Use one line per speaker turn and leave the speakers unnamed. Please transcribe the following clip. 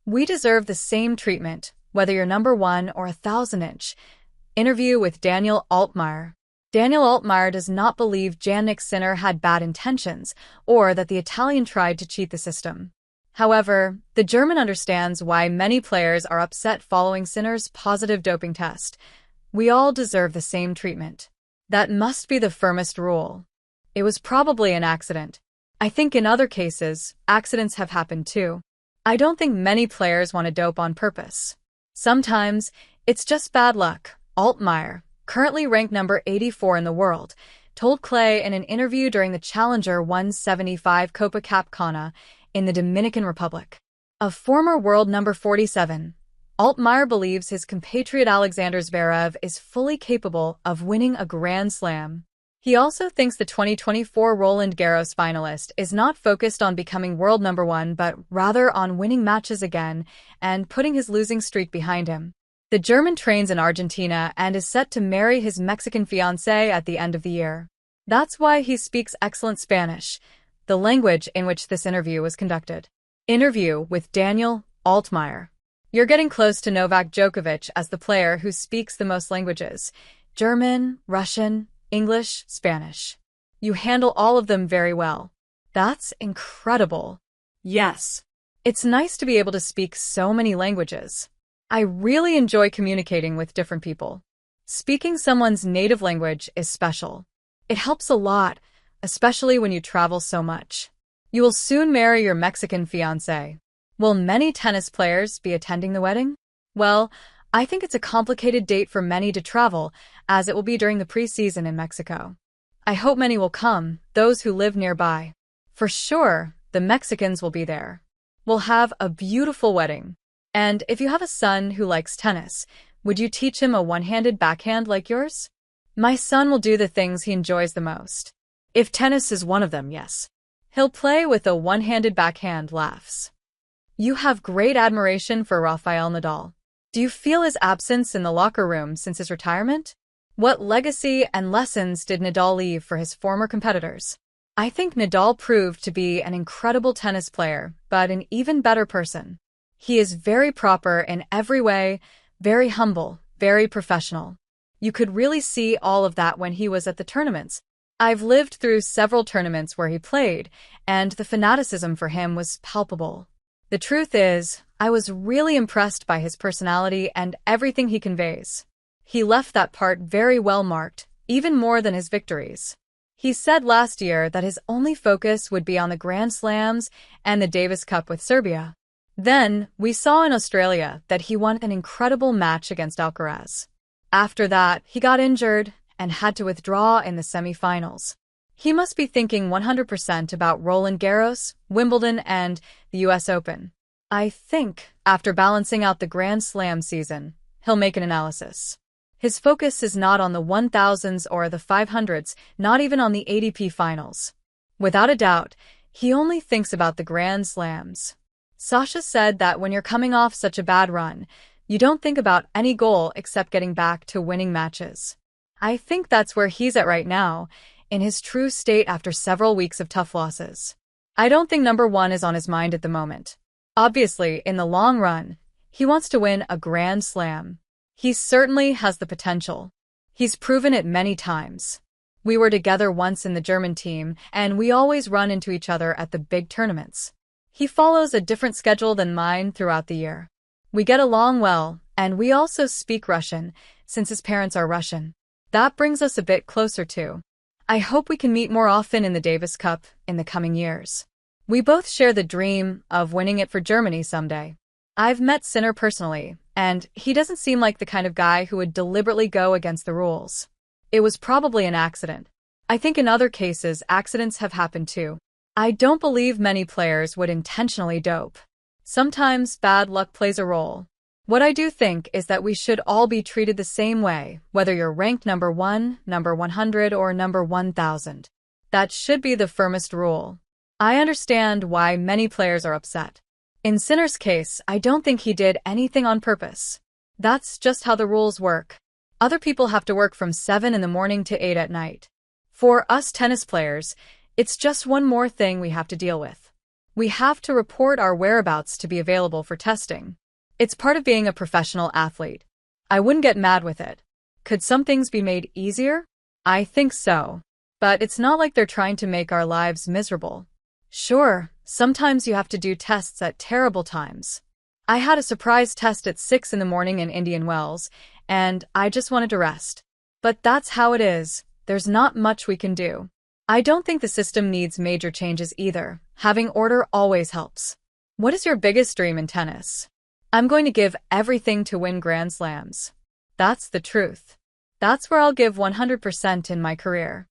We deserve the same treatment, whether you're number 1 or 1,000-inch. Interview with Daniel Altmaier. Daniel Altmaier does not believe Jannik Sinner had bad intentions or that the Italian tried to cheat the system. However, the German understands why many players are upset following Sinner's positive doping test. We all deserve the same treatment. That must be the firmest rule. It was probably an accident. I think in other cases, accidents have happened too. I don't think many players want to dope on purpose. Sometimes, it's just bad luck. Altmaier, currently ranked number 84 in the world, told Clay in an interview during the Challenger 175 Copa Capcana in the Dominican Republic. A former world number 47, Altmaier believes his compatriot Alexander Zverev is fully capable of winning a Grand Slam. He also thinks the 2024 Roland Garros finalist is not focused on becoming world number 1 but rather on winning matches again and putting his losing streak behind him. The German trains in Argentina and is set to marry his Mexican fiancée at the end of the year. That's why he speaks excellent Spanish, the language in which this interview was conducted. Interview with Daniel Altmaier. You're getting close to Novak Djokovic as the player who speaks the most languages: German, Russian, English, Spanish. You handle all of them very well. That's incredible. Yes. It's nice to be able to speak so many languages. I really enjoy communicating with different people. Speaking someone's native language is special. It helps a lot, especially when you travel so much. You will soon marry your Mexican fiancé. Will many tennis players be attending the wedding? Well, I think it's a complicated date for many to travel, as it will be during the pre-season in Mexico. I hope many will come, those who live nearby. For sure, the Mexicans will be there. We'll have a beautiful wedding. And if you have a son who likes tennis, would you teach him a one-handed backhand like yours? My son will do the things he enjoys the most. If tennis is one of them, yes. He'll play with a one-handed backhand. Laughs. You have great admiration for Rafael Nadal. Do you feel his absence in the locker room since his retirement? What legacy and lessons did Nadal leave for his former competitors? I think Nadal proved to be an incredible tennis player, but an even better person. He is very proper in every way, very humble, very professional. You could really see all of that when he was at the tournaments. I've lived through several tournaments where he played, and the fanaticism for him was palpable. The truth is, I was really impressed by his personality and everything he conveys. He left that part very well marked, even more than his victories. He said last year that his only focus would be on the Grand Slams and the Davis Cup with Serbia. Then, we saw in Australia that he won an incredible match against Alcaraz. After that, he got injured and had to withdraw in the semi-finals. He must be thinking 100% about Roland Garros, Wimbledon, and the US Open. I think, after balancing out the Grand Slam season, he'll make an analysis. His focus is not on the 1000s or the 500s, not even on the ATP finals. Without a doubt, he only thinks about the Grand Slams. Sasha said that when you're coming off such a bad run, you don't think about any goal except getting back to winning matches. I think that's where he's at right now, in his true state after several weeks of tough losses. I don't think number 1 is on his mind at the moment. Obviously, in the long run, he wants to win a Grand Slam. He certainly has the potential. He's proven it many times. We were together once in the German team, and we always run into each other at the big tournaments. He follows a different schedule than mine throughout the year. We get along well, and we also speak Russian, since his parents are Russian. That brings us a bit closer too. I hope we can meet more often in the Davis Cup in the coming years. We both share the dream of winning it for Germany someday. I've met Sinner personally, and he doesn't seem like the kind of guy who would deliberately go against the rules. It was probably an accident. I think in other cases, accidents have happened too. I don't believe many players would intentionally dope. Sometimes bad luck plays a role. What I do think is that we should all be treated the same way, whether you're ranked number 1, number 100, or number 1000. That should be the firmest rule. I understand why many players are upset. In Sinner's case, I don't think he did anything on purpose. That's just how the rules work. Other people have to work from 7 in the morning to 8 at night. For us tennis players, it's just one more thing we have to deal with. We have to report our whereabouts to be available for testing. It's part of being a professional athlete. I wouldn't get mad with it. Could some things be made easier? I think so. But it's not like they're trying to make our lives miserable. Sure, sometimes you have to do tests at terrible times. I had a surprise test at 6 in the morning in Indian Wells, and I just wanted to rest. But that's how it is. There's not much we can do. I don't think the system needs major changes either. Having order always helps. What is your biggest dream in tennis? I'm going to give everything to win Grand Slams. That's the truth. That's where I'll give 100% in my career.